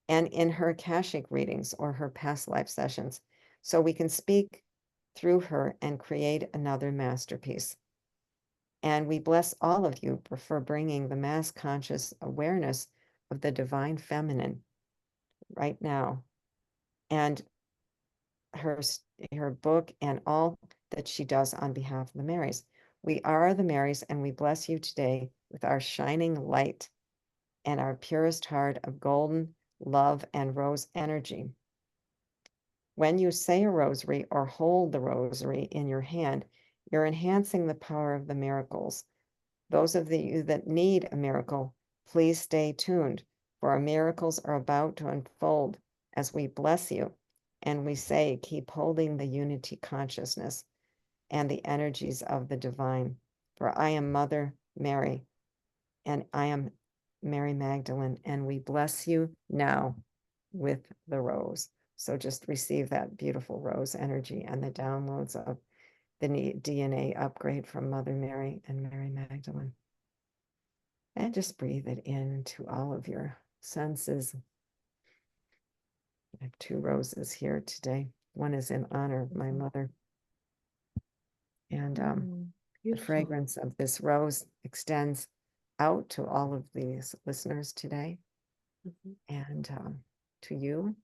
[SPEAKER 1] and in her Akashic readings or her past life sessions, so we can speak through her and create another masterpiece. And we bless all of you for bringing the mass conscious awareness of the divine feminine right now. And her book and all that she does on behalf of the Marys. We are the Marys, and we bless you today with our shining light and our purest heart of golden love and rose energy. When you say a rosary or hold the rosary in your hand, you're enhancing the power of the miracles. Those of you that need a miracle, please stay tuned, for our miracles are about to unfold as we bless you. And we say, keep holding the unity consciousness and the energies of the divine. For I am Mother Mary, and I am Mary Magdalene, and we bless you now with the rose. So just receive that beautiful rose energy and the downloads of the DNA upgrade from Mother Mary and Mary Magdalene. And just breathe it into all of your senses. I have 2 roses here today. One is in honor of my mother. And the
[SPEAKER 2] Beautiful.
[SPEAKER 1] fragrance of this rose extends out to all of these listeners today and to you.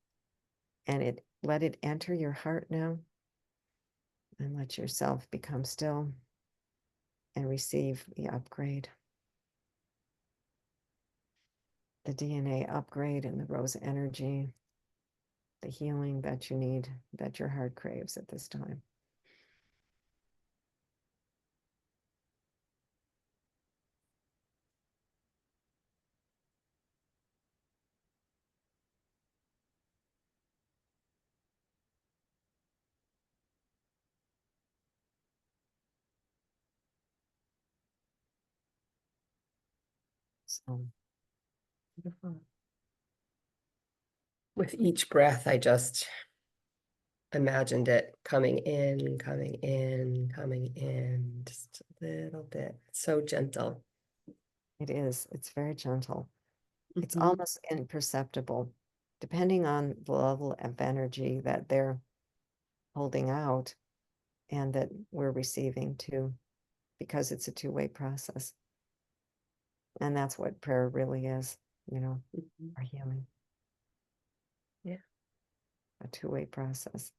[SPEAKER 1] And let it enter your heart now. And let yourself become still and receive the upgrade. The DNA upgrade and the rose energy, the healing that you need, that your heart craves at this time. So
[SPEAKER 2] Beautiful. With each breath, I just imagined it coming in, coming in, coming in, just a little bit. So gentle.
[SPEAKER 1] it is. It's very gentle. It's
[SPEAKER 2] Mhm.
[SPEAKER 1] almost imperceptible, depending on the level of energy that they're holding out and that we're receiving too, because it's a two-way process. And that's what prayer really is,
[SPEAKER 2] Mhm.
[SPEAKER 1] our healing.
[SPEAKER 2] Yeah.
[SPEAKER 1] A two-way process.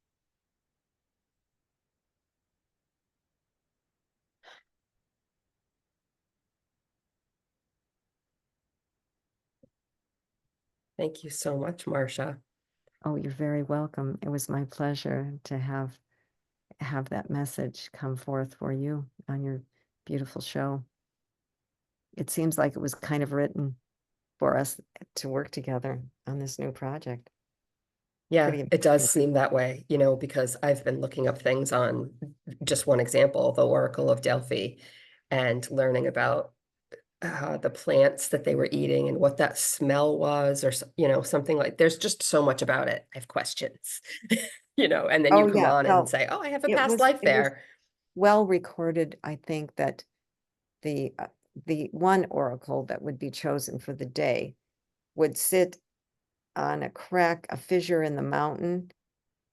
[SPEAKER 2] Thank you so much, Marcia.
[SPEAKER 1] Oh, you're very welcome. It was my pleasure to have that message come forth for you on your beautiful show. It seems like it was kind of written for us to work together on this new project.
[SPEAKER 2] Yeah,
[SPEAKER 1] Pretty
[SPEAKER 2] it does
[SPEAKER 1] amazing.
[SPEAKER 2] seem that way, because I've been looking up things on just one example, the Oracle of Delphi, and learning about the plants that they were eating and what that smell was, or something like. There's just so much about it. I have questions, and then you
[SPEAKER 1] Oh
[SPEAKER 2] come
[SPEAKER 1] yeah.
[SPEAKER 2] on and
[SPEAKER 1] Well,
[SPEAKER 2] say, "Oh, I have a
[SPEAKER 1] it
[SPEAKER 2] past
[SPEAKER 1] was
[SPEAKER 2] life
[SPEAKER 1] it was
[SPEAKER 2] there."
[SPEAKER 1] well recorded. I think that the uh, the one oracle that would be chosen for the day would sit on a fissure in the mountain,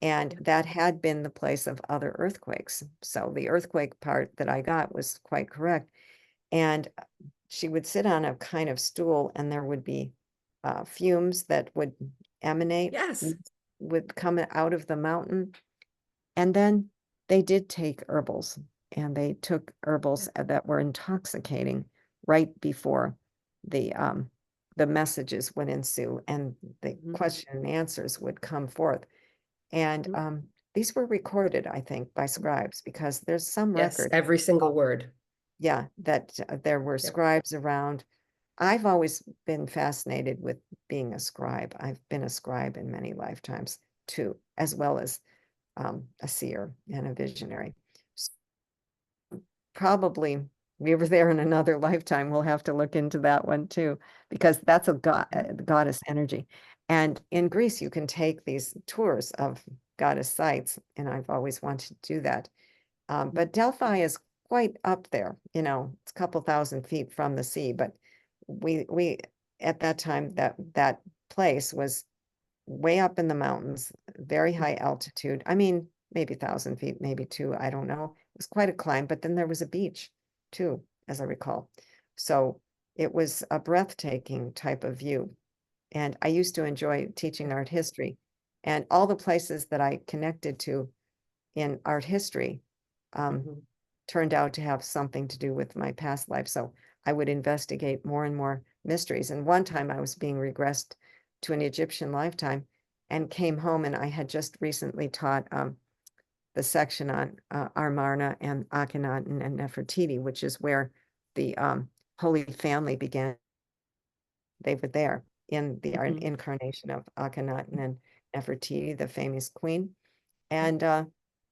[SPEAKER 1] and that had been the place of other earthquakes. So the earthquake part that I got was quite correct. And she would sit on a kind of stool, and there would be fumes that would emanate,
[SPEAKER 2] Yes.
[SPEAKER 1] would come out of the mountain. And then they did take herbals, and they took herbals that were intoxicating right before the um the messages would ensue and the
[SPEAKER 2] Mhm.
[SPEAKER 1] question and answers would come forth. And
[SPEAKER 2] Mhm.
[SPEAKER 1] these were recorded, I think, by scribes, because there's some
[SPEAKER 2] Yes,
[SPEAKER 1] record,
[SPEAKER 2] every single word.
[SPEAKER 1] yeah, that there were
[SPEAKER 2] Yep.
[SPEAKER 1] scribes around. I've always been fascinated with being a scribe. I've been a scribe in many lifetimes too, as well as a seer and a visionary. Probably we were there in another lifetime. We'll have to look into that one too, because that's a goddess energy. And in Greece, you can take these tours of goddess sites, and I've always wanted to do that. But Delphi is quite up there, it's a couple thousand feet from the sea, but we at that time that place was way up in the mountains, very high altitude. I mean, maybe 1,000 feet, maybe two, I don't know. It was quite a climb, but then there was a beach too, as I recall. So it was a breathtaking type of view. And I used to enjoy teaching art history, and all the places that I connected to in art history um,
[SPEAKER 2] Mhm.
[SPEAKER 1] turned out to have something to do with my past life. So I would investigate more and more mysteries. And one time I was being regressed to an Egyptian lifetime and came home, and I had just recently taught the section on Amarna and Akhenaten and Nefertiti, which is where the Holy Family began. They were there in the
[SPEAKER 2] Mhm.
[SPEAKER 1] incarnation of Akhenaten and Nefertiti, the famous queen. And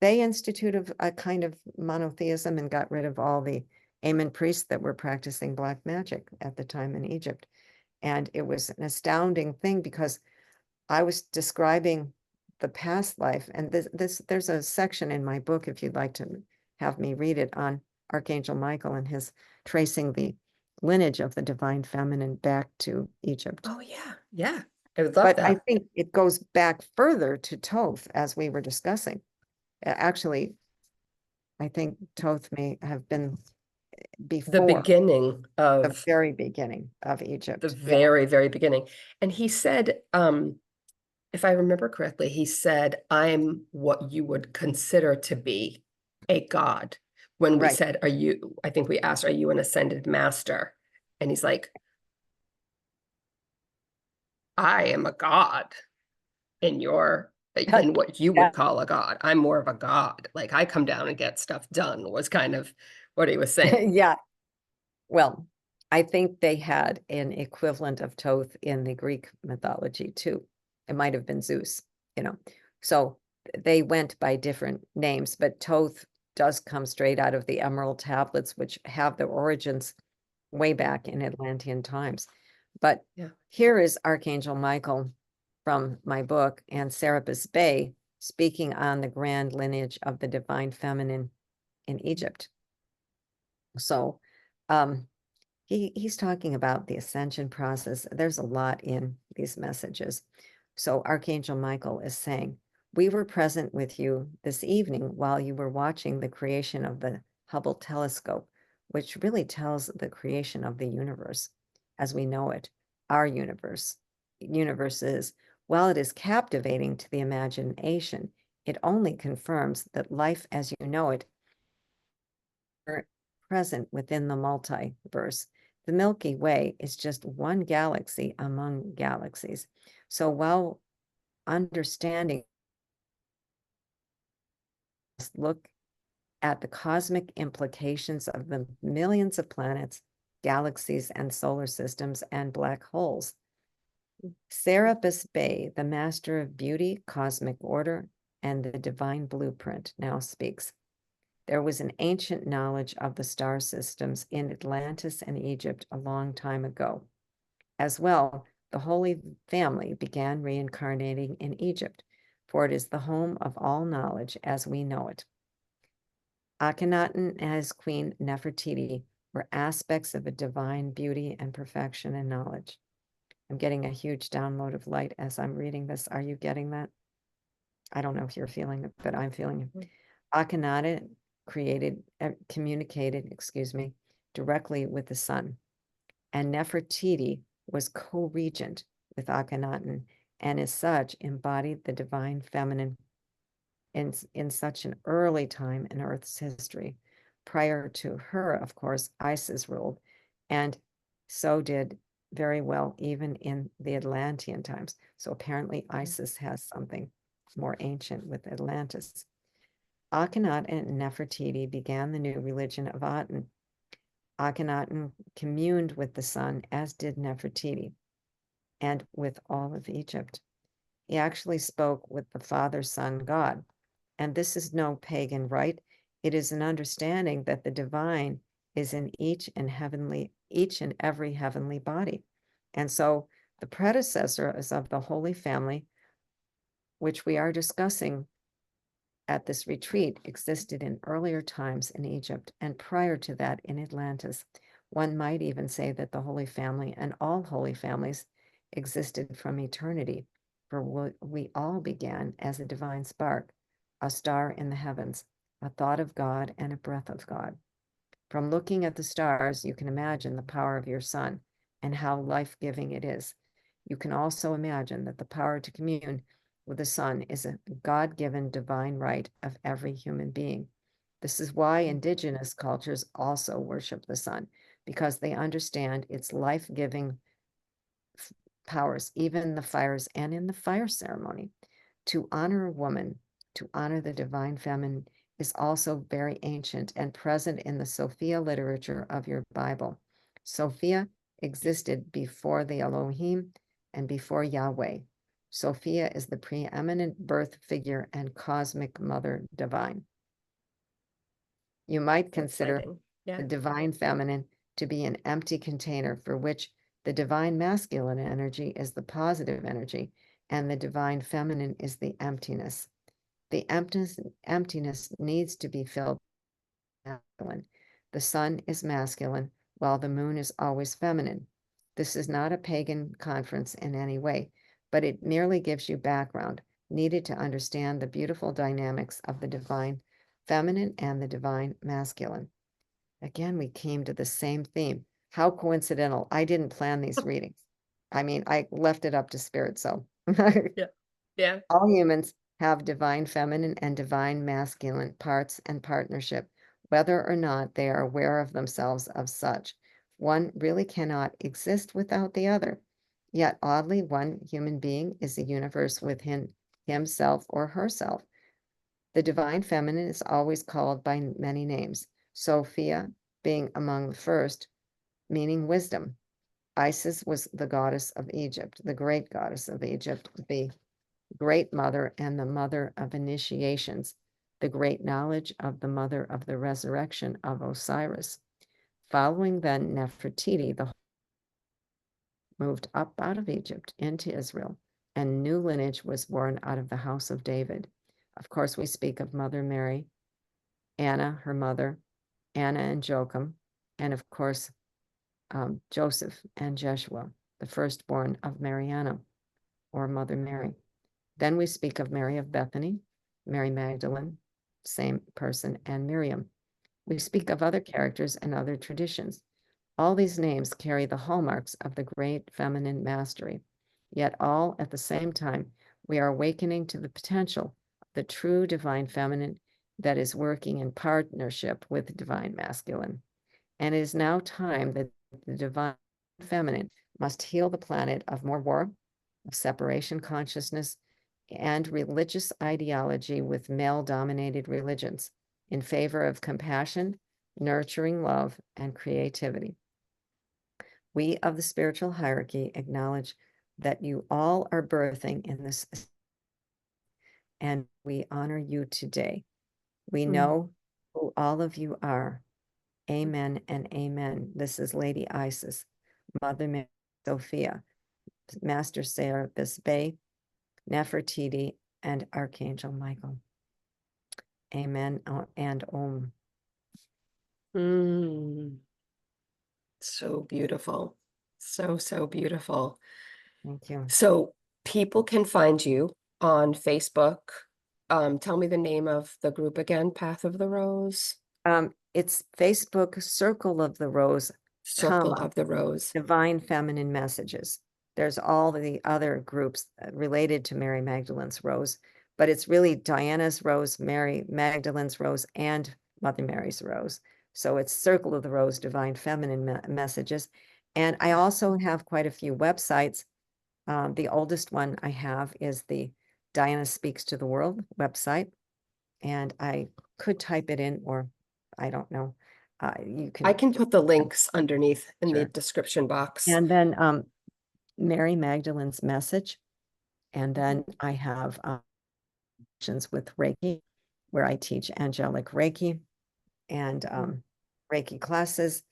[SPEAKER 1] they instituted a kind of monotheism and got rid of all the Amen priests that were practicing black magic at the time in Egypt. And it was an astounding thing, because I was describing the past life, and there's a section in my book, if you'd like to have me read it, on Archangel Michael and his tracing the lineage of the divine feminine back to Egypt.
[SPEAKER 2] Oh yeah. Yeah. I would love
[SPEAKER 1] But I
[SPEAKER 2] that.
[SPEAKER 1] think it goes back further to Thoth, as we were discussing. Actually, I think Thoth may have been
[SPEAKER 2] The
[SPEAKER 1] before
[SPEAKER 2] beginning
[SPEAKER 1] the
[SPEAKER 2] of
[SPEAKER 1] very beginning of
[SPEAKER 2] the
[SPEAKER 1] Egypt. Yeah,
[SPEAKER 2] very, very beginning. And he said, if I remember correctly, he said, I'm what you would consider to be a god. When we
[SPEAKER 1] right.
[SPEAKER 2] said, I think we asked, are you an ascended master? And he's like, I am a god in in what you
[SPEAKER 1] Yeah.
[SPEAKER 2] would call a god. I'm more of a god. Like I come down and get stuff done was kind of what he was saying.
[SPEAKER 1] Yeah. Well, I think they had an equivalent of Thoth in the Greek mythology too. It might have been Zeus, you know. So they went by different names, but Thoth does come straight out of the Emerald Tablets, which have the origins way back in Atlantean times. But
[SPEAKER 2] Yeah.
[SPEAKER 1] here is Archangel Michael from my book and Serapis Bey speaking on the grand lineage of the divine feminine in Egypt. So he's talking about the ascension process. There's a lot in these messages. So Archangel Michael is saying, we were present with you this evening while you were watching the creation of the Hubble telescope, which really tells the creation of the universe as we know it, our universe. Universe is, while it is captivating to the imagination, it only confirms that life as you know it present within the multiverse. The Milky Way is just one galaxy among galaxies. So while understanding, look at the cosmic implications of the millions of planets, galaxies, and solar systems and black holes. Serapis Bey, the master of beauty, cosmic order, and the divine blueprint, now speaks. There was an ancient knowledge of the star systems in Atlantis and Egypt a long time ago. As well, the Holy Family began reincarnating in Egypt, for it is the home of all knowledge as we know it. Akhenaten and his queen Nefertiti were aspects of a divine beauty and perfection and knowledge. I'm getting a huge download of light as I'm reading this. Are you getting that? I don't know if you're feeling it, but I'm feeling it. Akhenaten communicated, directly with the sun. And Nefertiti was co-regent with Akhenaten, and as such embodied the divine feminine in such an early time in Earth's history. Prior to her, of course, Isis ruled, and so did very well even in the Atlantean times. So apparently Isis has something more ancient with Atlantis. Akhenaten and Nefertiti began the new religion of Aten. Akhenaten communed with the sun, as did Nefertiti, and with all of Egypt. He actually spoke with the Father, Son, God. And this is no pagan rite. It is an understanding that the divine is in each and every heavenly body. And so the predecessors of the Holy Family, which we are discussing at this retreat, existed in earlier times in Egypt and prior to that in Atlantis. One might even say that the Holy Family and all holy families existed from eternity, for we all began as a divine spark, a star in the heavens, a thought of God and a breath of God. From looking at the stars, you can imagine the power of your sun and how life-giving it is. You can also imagine that the power to commune with the sun is a God-given divine right of every human being. This is why indigenous cultures also worship the sun, because they understand its life-giving powers, even the fires and in the fire ceremony. To honor a woman, to honor the divine feminine, is also very ancient and present in the Sophia literature of your Bible. Sophia existed before the Elohim and before Yahweh. Sophia is the preeminent birth figure and cosmic mother divine. You might consider the divine feminine to be an empty container for which the divine masculine energy is the positive energy and the divine feminine is the emptiness. The emptiness needs to be filled with masculine. The sun is masculine, while the moon is always feminine. This is not a pagan conference in any way, but it merely gives you background needed to understand the beautiful dynamics of the divine feminine and the divine masculine. Again, we came to the same theme. How coincidental. I didn't plan these readings. I mean, I left it up to spirit, so.
[SPEAKER 2] Yeah. Yeah.
[SPEAKER 1] All humans have divine feminine and divine masculine parts and partnership, whether or not they are aware of themselves of such. One really cannot exist without the other. Yet, oddly, one human being is the universe within himself or herself. The divine feminine is always called by many names, Sophia being among the first, meaning wisdom. Isis was the goddess of Egypt, the great goddess of Egypt, the great mother and the mother of initiations, the great knowledge of the mother of the resurrection of Osiris. Following then Nefertiti, the moved up out of Egypt into Israel, and new lineage was born out of the house of David. Of course, we speak of Mother Mary, Anna, her mother, Anna and Joachim, and of course, Joseph and Jeshua, the firstborn of Mariana, or Mother Mary. Then we speak of Mary of Bethany, Mary Magdalene, same person, and Miriam. We speak of other characters and other traditions. All these names carry the hallmarks of the great feminine mastery, yet all at the same time, we are awakening to the potential of the true divine feminine that is working in partnership with the divine masculine. And it is now time that the divine feminine must heal the planet of more war, of separation consciousness, and religious ideology with male-dominated religions in favor of compassion, nurturing love, and creativity. We of the spiritual hierarchy acknowledge that you all are birthing in this, and we honor you today. We know who all of you are. Amen and amen. This is Lady Isis, Mother Mary, Sophia, Master Serapis Bey, Nefertiti, and Archangel Michael. Amen and Om.
[SPEAKER 2] So beautiful. So, so beautiful.
[SPEAKER 1] Thank you.
[SPEAKER 2] So people can find you on Facebook. Tell me the name of the group again, Path of the Rose.
[SPEAKER 1] It's Facebook Circle of the Rose,
[SPEAKER 2] Circle of the Rose.
[SPEAKER 1] Divine Feminine Messages. There's all the other groups related to Mary Magdalene's Rose, but it's really Diana's Rose, Mary Magdalene's Rose, and Mother Mary's Rose. So it's Circle of the Rose, Divine Feminine Messages. And I also have quite a few websites. The oldest one I have is the Diana Speaks to the World website. And I could type it in, or I don't know. You can.
[SPEAKER 2] I can put the links underneath in the
[SPEAKER 1] Sure.
[SPEAKER 2] description box.
[SPEAKER 1] And then Mary Magdalene's Message. And then I have with Reiki, where I teach angelic Reiki and Reiki classes.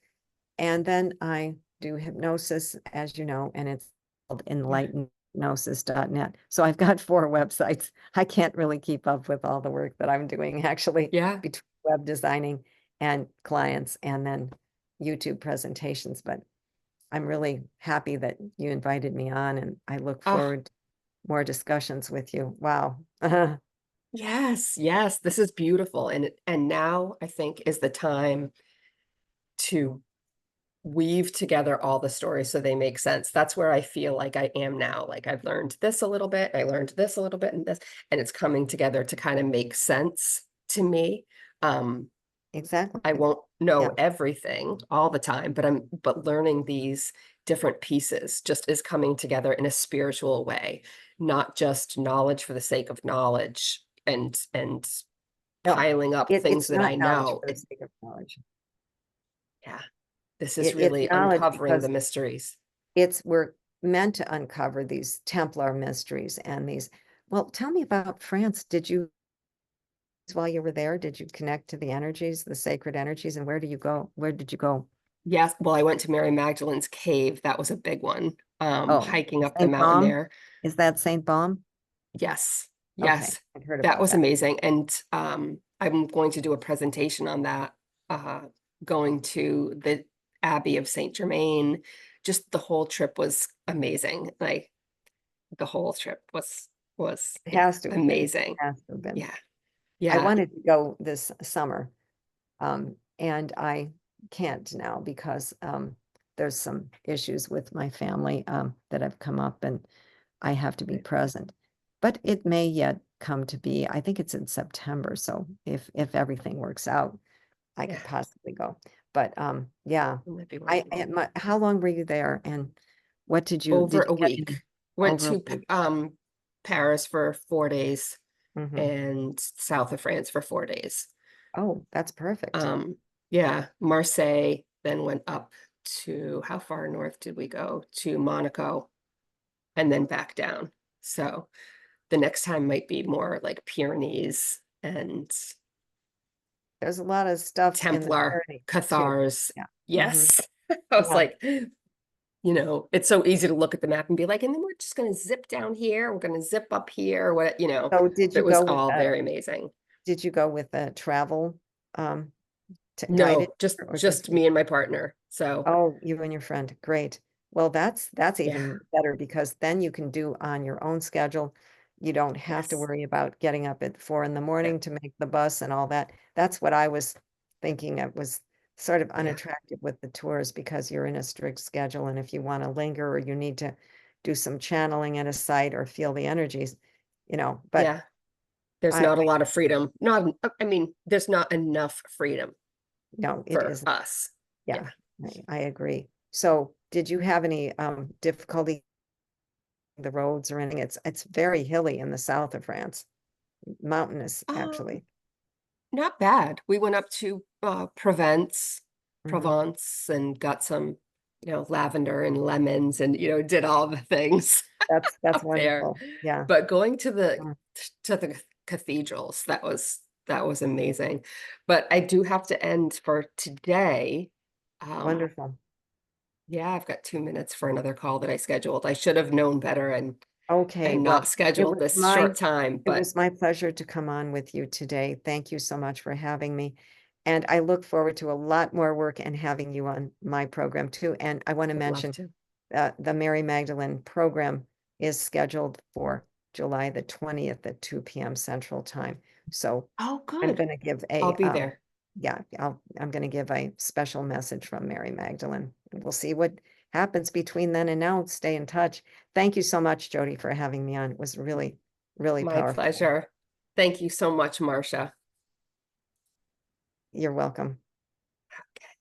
[SPEAKER 1] And then I do hypnosis, as you know, and it's called enlightenedgnosis.net. So I've got 4 websites. I can't really keep up with all the work that I'm doing, actually, between web designing and clients and then YouTube presentations. But I'm really happy that you invited me on, and I look forward to more discussions with you. Wow.
[SPEAKER 2] Yes, yes, this is beautiful. And now I think is the time to weave together all the stories so they make sense. That's where I feel like I am now. Like I've learned this a little bit, I learned this a little bit, and this, and it's coming together to kind of make sense to me.
[SPEAKER 1] Exactly.
[SPEAKER 2] I won't know everything all the time, but learning these different pieces just is coming together in a spiritual way, not just knowledge for the sake of knowledge and piling up things that I know.
[SPEAKER 1] For the sake of knowledge.
[SPEAKER 2] Yeah, this is really uncovering the mysteries.
[SPEAKER 1] We're meant to uncover these Templar mysteries and these. Well, tell me about France. While you were there, did you connect to the energies, the sacred energies, and where did you go? Where did you go?
[SPEAKER 2] Yes, well, I went to Mary Magdalene's cave. That was a big one. Hiking up the
[SPEAKER 1] Saint
[SPEAKER 2] mountain
[SPEAKER 1] Baum?
[SPEAKER 2] there.
[SPEAKER 1] Is that Saint Baum?
[SPEAKER 2] Yes,
[SPEAKER 1] Okay,
[SPEAKER 2] yes,
[SPEAKER 1] I've heard
[SPEAKER 2] that
[SPEAKER 1] about
[SPEAKER 2] was
[SPEAKER 1] that.
[SPEAKER 2] amazing. And I'm going to do a presentation on that, going to the Abbey of Saint Germain. Just the whole trip was amazing. Like the whole trip was
[SPEAKER 1] It has to have been.
[SPEAKER 2] amazing.
[SPEAKER 1] Has to have been.
[SPEAKER 2] Yeah.
[SPEAKER 1] I
[SPEAKER 2] Yeah.
[SPEAKER 1] wanted to go this summer, and I can't now because there's some issues with my family that have come up, and I have to be present. But it may yet come to be. I think it's in September, so if everything works out, I
[SPEAKER 2] Yeah.
[SPEAKER 1] could possibly go. But yeah,
[SPEAKER 2] It might be worth it.
[SPEAKER 1] how long were you there, and what
[SPEAKER 2] Over
[SPEAKER 1] did
[SPEAKER 2] a
[SPEAKER 1] you get
[SPEAKER 2] week.
[SPEAKER 1] in
[SPEAKER 2] Went
[SPEAKER 1] over a
[SPEAKER 2] to
[SPEAKER 1] week?
[SPEAKER 2] Paris for 4 days
[SPEAKER 1] Hmm.
[SPEAKER 2] and south of France for 4 days.
[SPEAKER 1] Oh, that's perfect.
[SPEAKER 2] Yeah, Marseille, then went up to, how far north did we go? To Monaco and then back down. So the next time might be more like Pyrenees and
[SPEAKER 1] There's a lot of stuff in the
[SPEAKER 2] Templar,
[SPEAKER 1] Pyrenees too.
[SPEAKER 2] Cathars.
[SPEAKER 1] Yeah. Hmm.
[SPEAKER 2] Yes. I was
[SPEAKER 1] Yeah.
[SPEAKER 2] like, it's so easy to look at the map and be like, and then we're just going to zip down here. We're going to zip up here.
[SPEAKER 1] So
[SPEAKER 2] It was all very amazing.
[SPEAKER 1] did you go with a travel um guided
[SPEAKER 2] No, just
[SPEAKER 1] or just
[SPEAKER 2] just me and my partner. So
[SPEAKER 1] oh, you and your friend. Great. Well, that's
[SPEAKER 2] yeah,
[SPEAKER 1] even better because then you can do on your own schedule. You don't have to
[SPEAKER 2] yes,
[SPEAKER 1] worry about getting up at 4 in the
[SPEAKER 2] yeah,
[SPEAKER 1] morning to make the bus and all that. That's what I was thinking. It was sort of
[SPEAKER 2] yeah,
[SPEAKER 1] unattractive with the tours because you're in a strict schedule. And if you want to linger or you need to do some channeling at a site or feel the energies, but
[SPEAKER 2] yeah. There's
[SPEAKER 1] I
[SPEAKER 2] not a lot of freedom. I mean, there's not enough freedom
[SPEAKER 1] no, it
[SPEAKER 2] for
[SPEAKER 1] isn't.
[SPEAKER 2] us.
[SPEAKER 1] Yeah,
[SPEAKER 2] Yeah.
[SPEAKER 1] I agree. So did you have any difficulty the roads or anything? It's very hilly in the south of France, mountainous
[SPEAKER 2] Um,
[SPEAKER 1] actually.
[SPEAKER 2] Not bad. We went up to
[SPEAKER 1] Hmm.
[SPEAKER 2] Provence and got some, lavender and lemons and, did all the things
[SPEAKER 1] That's
[SPEAKER 2] up there.
[SPEAKER 1] wonderful. Yeah.
[SPEAKER 2] But going to the
[SPEAKER 1] Mm,
[SPEAKER 2] cathedrals, that was amazing. But I do have to end for today. Um,
[SPEAKER 1] wonderful.
[SPEAKER 2] yeah, I've got 2 minutes for another call that I scheduled. I should have known better
[SPEAKER 1] Okay,
[SPEAKER 2] and
[SPEAKER 1] well,
[SPEAKER 2] not scheduled this short time,
[SPEAKER 1] it
[SPEAKER 2] but
[SPEAKER 1] was my pleasure to come on with you today. Thank you so much for having me. And I look forward to a lot more work and having you on my program too. And I want to
[SPEAKER 2] would love
[SPEAKER 1] mention
[SPEAKER 2] to.
[SPEAKER 1] the Mary Magdalene program is scheduled for July the 20th at 2 p.m. Central Time. So
[SPEAKER 2] Oh,
[SPEAKER 1] I'm
[SPEAKER 2] good.
[SPEAKER 1] going to give
[SPEAKER 2] I'll
[SPEAKER 1] a
[SPEAKER 2] be there.
[SPEAKER 1] yeah, I'm going to give a special message from Mary Magdalene. We'll see what happens between then and now. Stay in touch. Thank you so much, Jody, for having me on. It was really, really
[SPEAKER 2] My
[SPEAKER 1] powerful.
[SPEAKER 2] pleasure. Thank you so much, Marcia.
[SPEAKER 1] You're welcome.
[SPEAKER 2] Okay.